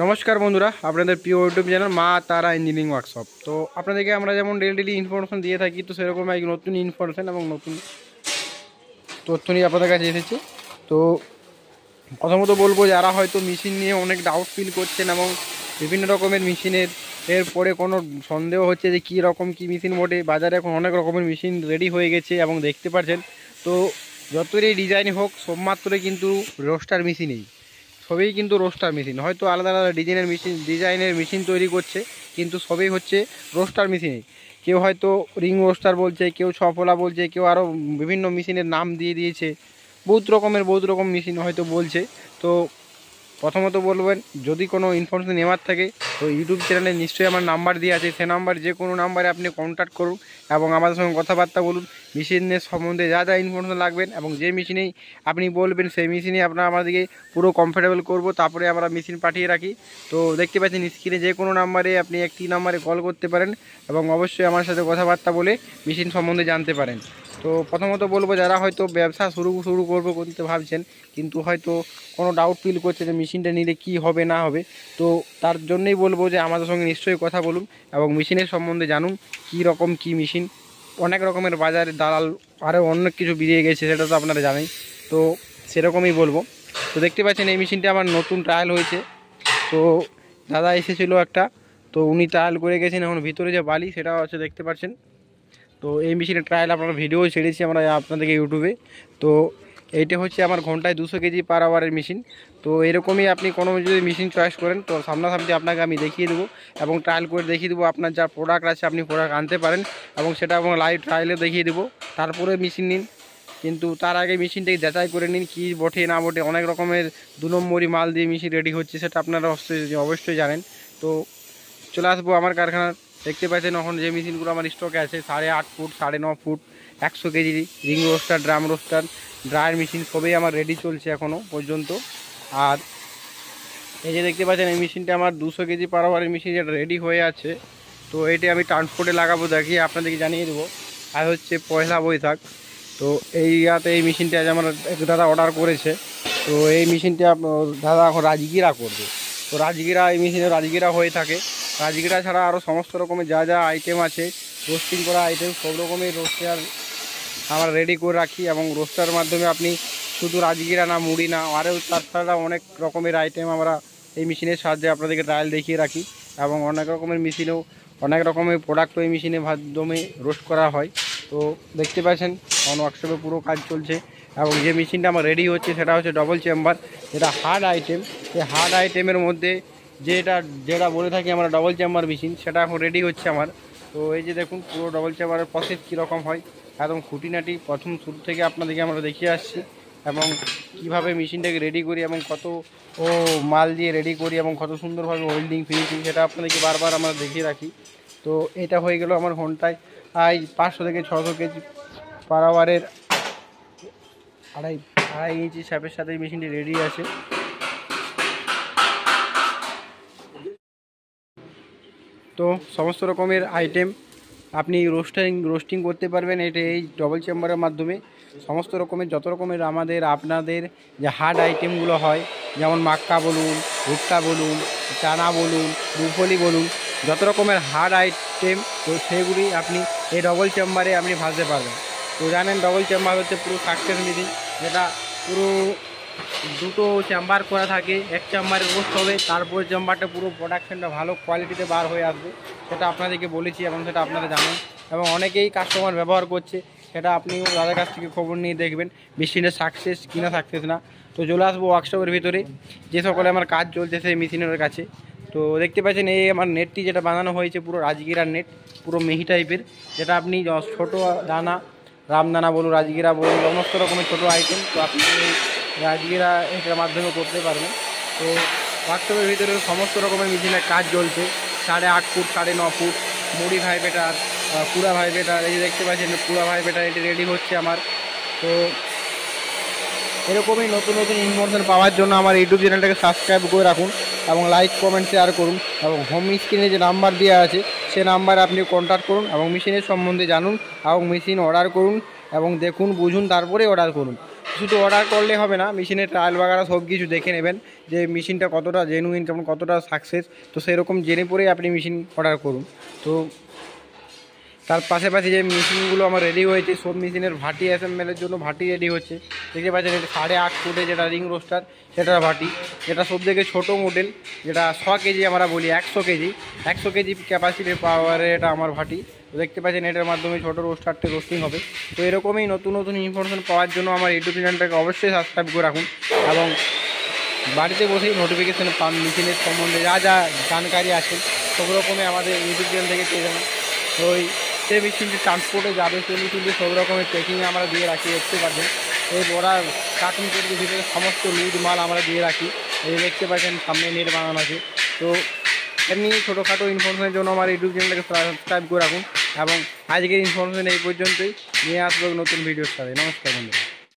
নমস্কার বন্ধুরা, আপনাদের প্রিয় ইউটিউব চ্যানেল মা তারা ইঞ্জিনিয়ারিং ওয়ার্কশপ। তো আপনাদেরকে আমরা যেমন ডেলি ইনফরমেশন দিয়ে থাকি, তো সেরকম এক নতুন ইনফরমেশন এবং নতুন তথ্য নিয়ে আপনাদের কাছে এসেছি। তো প্রথমত বলবো, যারা হয়তো মেশিন নিয়ে অনেক ডাউট ফিল করছেন এবং বিভিন্ন রকমের মেশিনের এরপরে কোনো সন্দেহ হচ্ছে যে কী রকম কী মেশিন মোটে, বাজারে এখন অনেক রকমের মেশিন রেডি হয়ে গেছে এবং দেখতে পাচ্ছেন। তো যতই ডিজাইন হোক, সব মাত্রই কিন্তু রোস্টার মেশিনই, সবই কিন্তু রোস্টার মেশিন। হয়তো আলাদা আলাদা ডিজাইনের মেশিন তৈরি করছে, কিন্তু সবই হচ্ছে রোস্টার মেশিনই। কেউ হয়তো রিং রোস্টার বলছে, কেউ ছফলা বলছে, কেউ আরও বিভিন্ন মেশিনের নাম দিয়ে দিয়েছে, বহুত রকম মেশিন হয়তো বলছে। তো প্রথমত বলবেন, যদি কোনো ইনফরমেশন নেওয়ার থাকে তো ইউটিউব চ্যানেলে নিশ্চয়ই আমার নাম্বার দিয়ে আছে, সে নাম্বার যে কোনো নাম্বারে আপনি কন্ট্যাক্ট করুন এবং আমাদের সঙ্গে কথাবার্তা বলুন। মেশিনের সম্বন্ধে যা যা ইনফরমেশন লাগবেন এবং যে মেশিনেই আপনি বলবেন সেই মেশিনেই আপনারা আমাদেরকে পুরো কমফোর্টেবল করব, তারপরে আমরা মেশিন পাঠিয়ে রাখি। তো দেখতে পাচ্ছেন স্ক্রিনে যে কোনো নাম্বারে আপনি একটি নাম্বারে কল করতে পারেন এবং অবশ্যই আমার সাথে কথাবার্তা বলে মেশিন সম্বন্ধে জানতে পারেন। তো প্রথমত বলবো, যারা হয়তো ব্যবসা শুরু করতে ভাবছেন, কিন্তু হয়তো কোনো ডাউট ফিল করছে যে মেশিনটা নিলে কি হবে না হবে, তো তার জন্যই বলবো যে আমাদের সঙ্গে নিশ্চয়ই কথা বলুন এবং মেশিনের সম্বন্ধে জানুন কী রকম কী মেশিন। অনেক রকমের বাজারে দালাল আরও অনেক কিছু বেরিয়ে গেছে, সেটা তো আপনারা জানেন। তো সেরকমই বলবো। তো দেখতে পাচ্ছেন এই মেশিনটা আমার নতুন ট্রায়াল হয়েছে। তো দাদা এসেছিলো একটা, তো উনি ট্রায়াল করে গেছেন। এখন ভিতরে যে বালি সেটা হচ্ছে দেখতে পাচ্ছেন। তো এই মেশিনের ট্রায়াল আপনারা ভিডিও ছেড়েছি আমরা আপনাদেরকে ইউটিউবে। তো এইটা হচ্ছে আমার ঘন্টায় 200 কেজি পার আওয়ারের মেশিন। তো এরকমই আপনি কোনো যদি মেশিন চয়েস করেন তো সামনাসামনি আপনাকে আমি দেখিয়ে দেবো এবং ট্রায়াল করে দেখিয়ে দেবো। আপনার যা প্রোডাক্ট আছে আপনি প্রোডাক্ট আনতে পারেন এবং সেটা এবং লাইভ ট্রায়ালে দেখিয়ে দেবো, তারপরে মেশিন নিন। কিন্তু তার আগে মেশিনটাকে যাচাই করে নিন কী বটে না বটে। অনেক রকমের 2 নম্বরই মাল দিয়ে মেশিন রেডি হচ্ছে, সেটা আপনারা অবশ্যই জানেন। তো চলে আসবো আমার কারখানার। দেখতে পাচ্ছেন এখন যে মেশিনগুলো আমার স্টকে আছে 8.5 foot, 9.5 foot, 100 KG ring roaster, drum roaster, dryer machine সবই আমার রেডি চলছে এখনও পর্যন্ত। আর এই যে দেখতে পাচ্ছেন এই মেশিনটা আমার 200 কেজি পার আওয়ারের মেশিন, যেটা রেডি হয়ে আছে। তো এটি আমি ট্রান্সপোর্টে লাগাবো, দেখিয়ে আপনাদেরকে জানিয়ে দেবো। আর হচ্ছে পয়লা বৈশাখ। তো এই এই মেশিনটা আজ আমার এক দাদা অর্ডার করেছে। তো এই মেশিনটা দাদা এখন রাজগিরা করবে। তো রাজগিরা, এই মেশিনে রাজগিরা হয়ে থাকে। রাজগিরা ছাড়া আরও সমস্ত রকমের যা যা আইটেম আছে, রোস্টিং করা আইটেম, সব রকমের রোস্টার আমরা রেডি করে রাখি এবং রোস্টার মাধ্যমে আপনি শুধু রাজগিরা না, মুড়ি না, আরও তাছাড়া অনেক রকমের আইটেম আমরা এই মেশিনের সাহায্যে আপনাদেরকে ট্রায়াল দেখিয়ে রাখি এবং অনেক রকমের মেশিনেও অনেক রকমের প্রোডাক্টও এই মেশিনের মাধ্যমে রোস্ট করা হয়। তো দেখতে পাচ্ছেন অন ওয়ার্কশপে পুরো কাজ চলছে এবং যে মেশিনটা আমার রেডি হচ্ছে সেটা হচ্ছে ডবল চেম্বার, যেটা হার্ড আইটেম। এই হার্ড আইটেমের মধ্যে যেটা বলে থাকি আমরা ডবল চেম্বার মেশিন, সেটা এখন রেডি হচ্ছে আমার। তো এই যে দেখুন পুরো ডবল চেম্বারের প্রসেস কীরকম হয়, একদম খুঁটিনাটি প্রথম শুরু থেকে আপনাদেরকে আমরা দেখিয়ে আসছি এবং কিভাবে মেশিনটাকে রেডি করি এবং কত মাল দিয়ে রেডি করি এবং কত সুন্দরভাবে ওয়েল্ডিং ফিনিশিং, সেটা আপনাদেরকে বারবার আমরা দেখিয়ে রাখি। তো এটা হয়ে গেল আমার ঘন্টায় 500 থেকে 600 কেজি পার আওয়ারের আড়াই আড়াই ইঞ্চি শ্যাপের সাথে মেশিনটি রেডি আছে। তো সমস্ত রকমের আইটেম আপনি রোস্টিং করতে পারবেন এই ডবল চেম্বারের মাধ্যমে। সমস্ত রকমের যত রকমের আপনাদের যে হার্ড আইটেমগুলো হয়, যেমন মাক্কা বলুন, ভুট্টা বলুন, চানা বলুন, মুগফলি বলুন, যত রকমের হার্ড আইটেম, তো সেগুলি আপনি এই ডবল চেম্বারে আপনি ভাজতে পারবেন। তো জানেন ডবল চেম্বার হচ্ছে পুরো সাকসেস মেশিন, যেটা পুরো দুটো চেম্বার করা থাকে। এক চেম্বারে রোস্ট হবে, তারপর চেম্বারটা পুরো প্রোডাকশানটা ভালো কোয়ালিটিতে বার হয়ে আসবে, সেটা আপনাদেরকে বলেছি এবং সেটা আপনারা জানেন এবং অনেকেই কাস্টমার ব্যবহার করছে। সেটা আপনিও তাদের কাছ থেকে খবর নিয়ে দেখবেন মেশিনের সাকসেস কিনা সাকসেস না। তো চলে আসবো ওয়ার্কশপের ভিতরে, যে সকলে আমার কাজ চলছে সেই মেশিনের কাছে। তো দেখতে পাচ্ছেন এই আমার নেটটি যেটা বানানো হয়েছে পুরো রাজগিরার নেট, পুরো মিহি টাইপের, যেটা আপনি ছোটো দানা, রামদানা বলুন, রাজগিরা বলুন, সমস্ত রকমের ছোটো আইটেম তো আপনি রাজগিরা এটার মাধ্যমে করতে পারবেন। তো ওয়ার্কশপের ভিতরে সমস্ত রকমের মেশিনের কাজ চলছে। 8.5 ফুট, 9.5 ফুট, মুড়ি ভাইব্রেটার, পুরা ভাইব্রেটার, এই যে দেখতে পাচ্ছেন পুরা ভাইব্রেটার এটি রেডি হচ্ছে আমার। তো এরকমই নতুন নতুন ইনফরমেশন পাওয়ার জন্য আমার ইউটিউব চ্যানেলটাকে সাবস্ক্রাইব করে রাখুন এবং লাইক কমেন্ট শেয়ার করুন এবং হোম স্ক্রিনে যে নাম্বার দেওয়া আছে সে নাম্বারে আপনি কন্ট্যাক্ট করুন এবং মেশিনের সম্বন্ধে জানুন এবং মেশিন অর্ডার করুন এবং দেখুন বুঝুন তারপরে অর্ডার করুন। শুধু অর্ডার করলে হবে না, মেশিনের ট্রায়াল বাগারা সব কিছু দেখে নেবেন যে মেশিনটা কতটা জেনুইন, কেমন কতটা সাকসেস। তো সেরকম জেনে পরেই আপনি মেশিন অর্ডার করুন। তো তার পাশাপাশি যে মেশিনগুলো আমার রেডি হয়েছে, সব মেশিনের ভাটি অ্যাসেম্বলের জন্য ভাটি রেডি হচ্ছে। দেখতে পাচ্ছেন এটা 8.5 ফুটে যেটা রিং রোস্টার, সেটার ভাটি, যেটা সব থেকে ছোটো মডেল, যেটা 100 কেজি আমরা বলি, 100 কেজি ক্যাপাসিটির পাওয়ারে এটা আমার ভাটি। তো দেখতে পাচ্ছেন এটার মাধ্যমে ছোটো রোস্টারটি রোস্টিং হবে। তো এরকমই নতুন নতুন ইনফরমেশন পাওয়ার জন্য আমার ইউটিউব চ্যানেলটাকে অবশ্যই সাবস্ক্রাইব করে রাখুন এবং বাড়িতে বসেই নোটিফিকেশান পান মেশিনের সম্বন্ধে যা যা জানকারি আছে সব রকমই আমাদের ইউটিউব চ্যানেল থেকে পেয়ে যাবেন। তো সেই মেশিনটি ট্রান্সপোর্টে যাবে, সেই মেশিনটি সব রকমের প্যাকিংয়ে আমরা দিয়ে রাখি, দেখতে পাচ্ছেন এই বড়া কার্টুন পেটির ভিতরে সমস্ত লুড মাল আমরা দিয়ে রাখি। এই দেখতে পাচ্ছেন সামনে নেট বানানো আছে। তো এমনি ছোটোখাটো ইনফরমেশনের জন্য আমার ইউটিউব চ্যানেলটাকে সাবস্ক্রাইব করে রাখুন এবং আজকের ইনফরমেশন এই পর্যন্তই, নিয়ে আসবো নতুন ভিডিওর সাথে। নমস্কার বন্ধুরা।